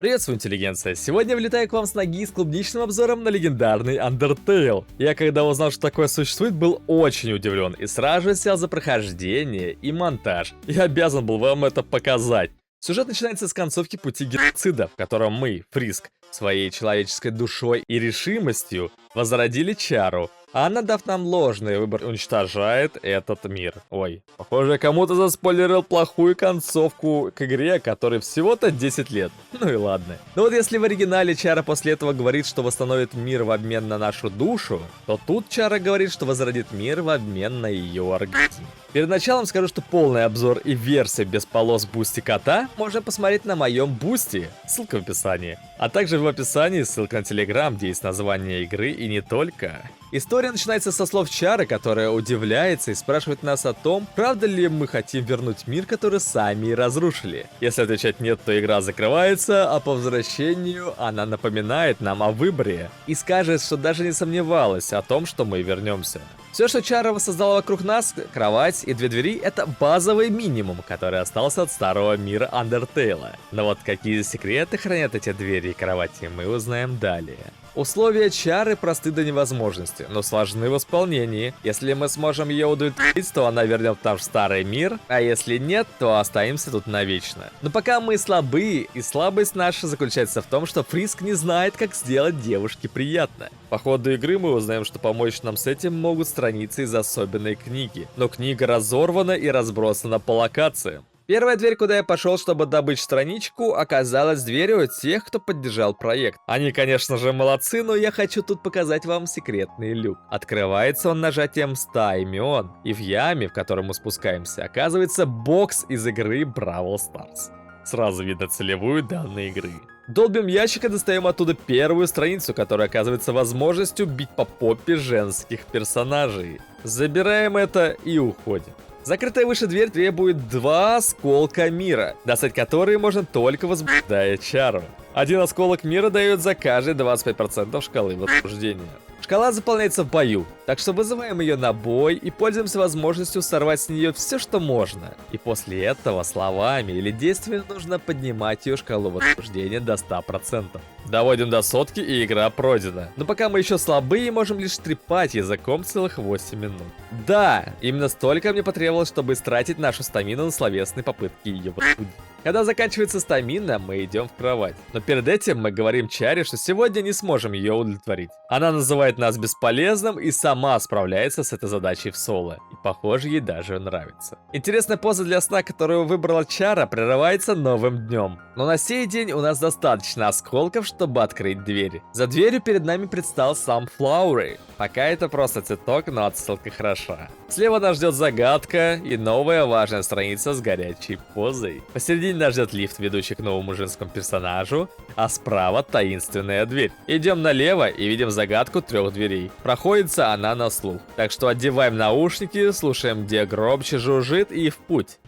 Приветствую, интеллигенция! Сегодня влетаю к вам с ноги с клубничным обзором на легендарный Undertale. Я когда узнал, что такое существует, был очень удивлен и сразу же сел за прохождение и монтаж. Я обязан был вам это показать. Сюжет начинается с концовки пути геноцида, в котором мы, Фриск, своей человеческой душой и решимостью возродили Чару. А она, дав нам ложный выбор, уничтожает этот мир. Ой, похоже, я кому-то заспойлерил плохую концовку к игре, которой всего-то 10 лет. Ну и ладно. Но вот если в оригинале Чара после этого говорит, что восстановит мир в обмен на нашу душу, то тут Чара говорит, что возродит мир в обмен на ее оргазм. Перед началом скажу, что полный обзор и версия без полос Бусти кота можно посмотреть на моем Бусти, ссылка в описании. А также в описании ссылка на Телеграм, где есть название игры и не только. История начинается со слов Чары, которая удивляется и спрашивает нас о том, правда ли мы хотим вернуть мир, который сами и разрушили. Если отвечать нет, то игра закрывается, а по возвращению она напоминает нам о выборе и скажет, что даже не сомневалась о том, что мы вернемся. Все, что Чара воссоздала вокруг нас, кровать и две двери, это базовый минимум, который остался от старого мира Undertale. Но вот какие секреты хранят эти двери и кровати, мы узнаем далее. Условия Чары просты до невозможности, но сложны в исполнении. Если мы сможем ее удовлетворить, то она вернет нам в старый мир, а если нет, то останемся тут навечно. Но пока мы слабы, и слабость наша заключается в том, что Фриск не знает, как сделать девушке приятно. По ходу игры мы узнаем, что помочь нам с этим могут страницы из особенной книги, но книга разорвана и разбросана по локациям. Первая дверь, куда я пошел, чтобы добыть страничку, оказалась дверью тех, кто поддержал проект. Они, конечно же, молодцы, но я хочу тут показать вам секретный люк. Открывается он нажатием 100 имен, и в яме, в которой мы спускаемся, оказывается бокс из игры Бравл Старс. Сразу видно целевую данной игры. Долбим ящик и достаем оттуда первую страницу, которая оказывается возможностью бить по попе женских персонажей. Забираем это и уходим. Закрытая выше дверь требует 2 осколка мира, достать которые можно только возбуждая Чару. Один осколок мира дает за каждый 25% шкалы возбуждения. Шкала заполняется в бою, так что вызываем ее на бой и пользуемся возможностью сорвать с нее все, что можно. И после этого словами или действиями нужно поднимать ее шкалу возбуждения до 100%. Доводим до сотки, и игра пройдена. Но пока мы еще слабые, можем лишь трепать языком целых 8 минут. Да, именно столько мне потребовалось, чтобы истратить нашу стамину на словесные попытки ее возбудить. Когда заканчивается стамина, мы идем в кровать. Но перед этим мы говорим Чаре, что сегодня не сможем ее удовлетворить. Она называет нас бесполезным и сама справляется с этой задачей в соло. И похоже, ей даже нравится. Интересная поза для сна, которую выбрала Чара, прерывается новым днем. Но на сей день у нас достаточно осколков, чтобы открыть двери. За дверью перед нами предстал сам Флаури. Пока это просто цветок, но отсылка хороша. Слева нас ждет загадка и новая важная страница с горячей позой. Посередине нас ждет лифт, ведущий к новому женскому персонажу, а справа таинственная дверь. Идем налево и видим загадку 3 дверей. Проходится она на слух. Так что одеваем наушники, слушаем, где громче жужжит, и в путь.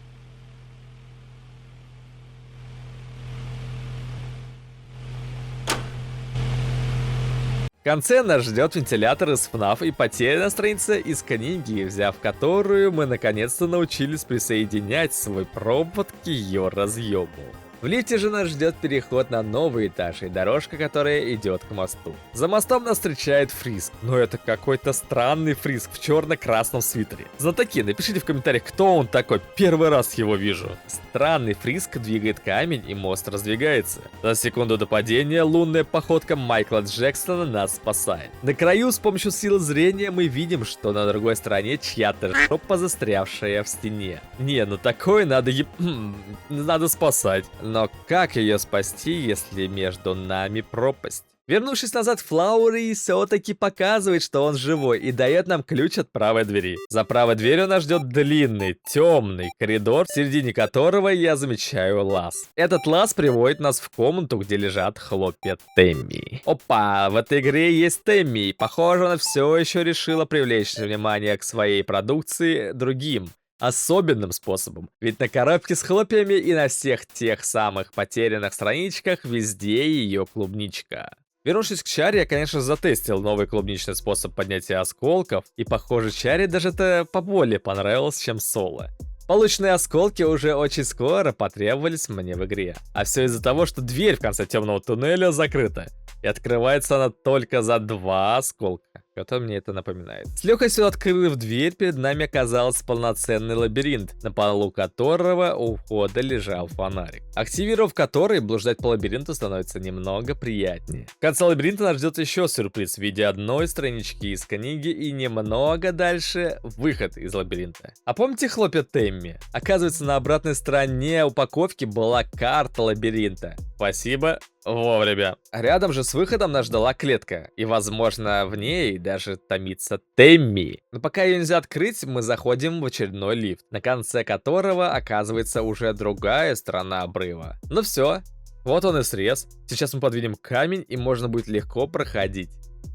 В конце нас ждет вентилятор из FNAF и потерянная страница из книги, взяв которую мы наконец-то научились присоединять свой провод к ее разъему. В лифте же нас ждет переход на новый этаж и дорожка, которая идет к мосту. За мостом нас встречает Фриск, но это какой-то странный Фриск в черно-красном свитере. Знатоки, напишите в комментариях, кто он такой, первый раз его вижу. Странный Фриск двигает камень, и мост раздвигается. За секунду до падения лунная походка Майкла Джексона нас спасает. На краю с помощью силы зрения мы видим, что на другой стороне чья-то жопа, застрявшая в стене. Не, ну такое надо спасать. Но как ее спасти, если между нами пропасть? Вернувшись назад, Флаури все-таки показывает, что он живой, и дает нам ключ от правой двери. За правой дверью нас ждет длинный, темный коридор, в середине которого я замечаю лаз. Этот лаз приводит нас в комнату, где лежат хлопья Тэмми. Опа, в этой игре есть Тэмми, и похоже, она все еще решила привлечь внимание к своей продукции другим. Особенным способом. Ведь на коробке с хлопьями и на всех тех самых потерянных страничках везде ее клубничка. Вернувшись к Чаре, я, конечно, затестил новый клубничный способ поднятия осколков, и, похоже, Чаре даже это поболее понравилось, чем соло. Полученные осколки уже очень скоро потребовались мне в игре. А все из-за того, что дверь в конце темного туннеля закрыта. И открывается она только за 2 осколка. Что-то мне это напоминает. С легкостью открыв дверь, перед нами оказался полноценный лабиринт, на полу которого у входа лежал фонарик. Активировав который, блуждать по лабиринту становится немного приятнее. В конце лабиринта нас ждет еще сюрприз в виде одной странички из книги и немного дальше выход из лабиринта. А помните хлопья Тэмми? Оказывается, на обратной стороне упаковки была карта лабиринта. Спасибо. Вовремя. Рядом же с выходом нас ждала клетка, и, возможно, в ней даже томится Тэмми. Но пока ее нельзя открыть, мы заходим в очередной лифт, на конце которого оказывается уже другая сторона обрыва. Ну все, вот он и срез. Сейчас мы подвинем камень, и можно будет легко проходить.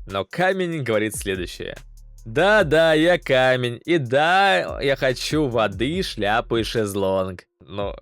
Но камень говорит следующее. Да, я камень, и да, я хочу воды, шляпу и шезлонг. Но,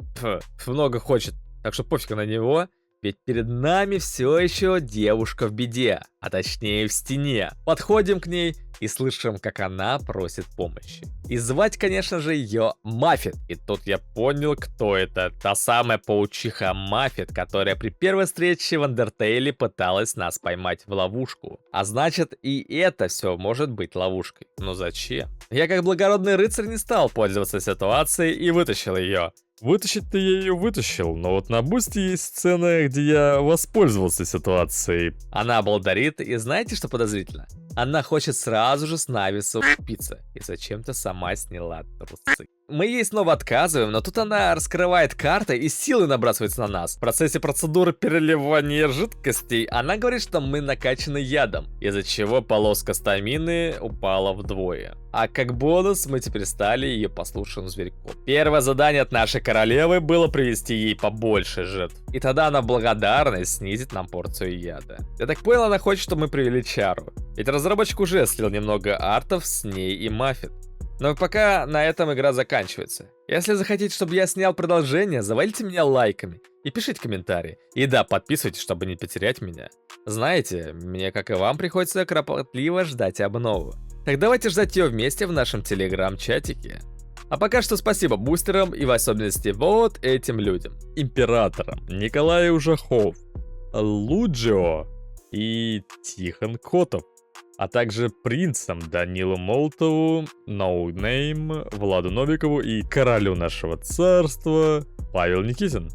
много хочет, так что пофиг на него. Ведь перед нами все еще девушка в беде, а точнее в стене. Подходим к ней и слышим, как она просит помощи. И звать, конечно же, ее Маффет. И тут я понял, кто это. Та самая паучиха Маффет, которая при первой встрече в Андертейле пыталась нас поймать в ловушку. А значит, и это все может быть ловушкой. Но зачем? Я как благородный рыцарь не стал пользоваться ситуацией и вытащил ее. Вытащить-то я ее вытащил, но вот на бусте есть сцена, где я воспользовался ситуацией. Она обладает, и знаете, что подозрительно? Она хочет сразу же с Нависом упиться, и зачем-то сама сняла трусы. Мы ей снова отказываем, но тут она раскрывает карты и силой набрасывается на нас. В процессе процедуры переливания жидкостей она говорит, что мы накачаны ядом, из-за чего полоска стамины упала вдвое. А как бонус мы теперь стали ее послушным зверьком. Первое задание от нашей королевы было привести ей побольше жертв. И тогда она в благодарность снизит нам порцию яда. Я так понял, она хочет, чтобы мы привели Чару. Ведь разработчик уже слил немного артов с ней и Маффет. Но пока на этом игра заканчивается. Если захотите, чтобы я снял продолжение, завалите меня лайками и пишите комментарии. И да, подписывайтесь, чтобы не потерять меня. Знаете, мне, как и вам, приходится кропотливо ждать обнову. Так давайте ждать ее вместе в нашем телеграм-чатике. А пока что спасибо бустерам и в особенности вот этим людям. Императорам Николай Ужахов, Луджио и Тихон Котов. А также принцам Данилу Молотову, Ноунейм, Владу Новикову и королю нашего царства Павел Никитин.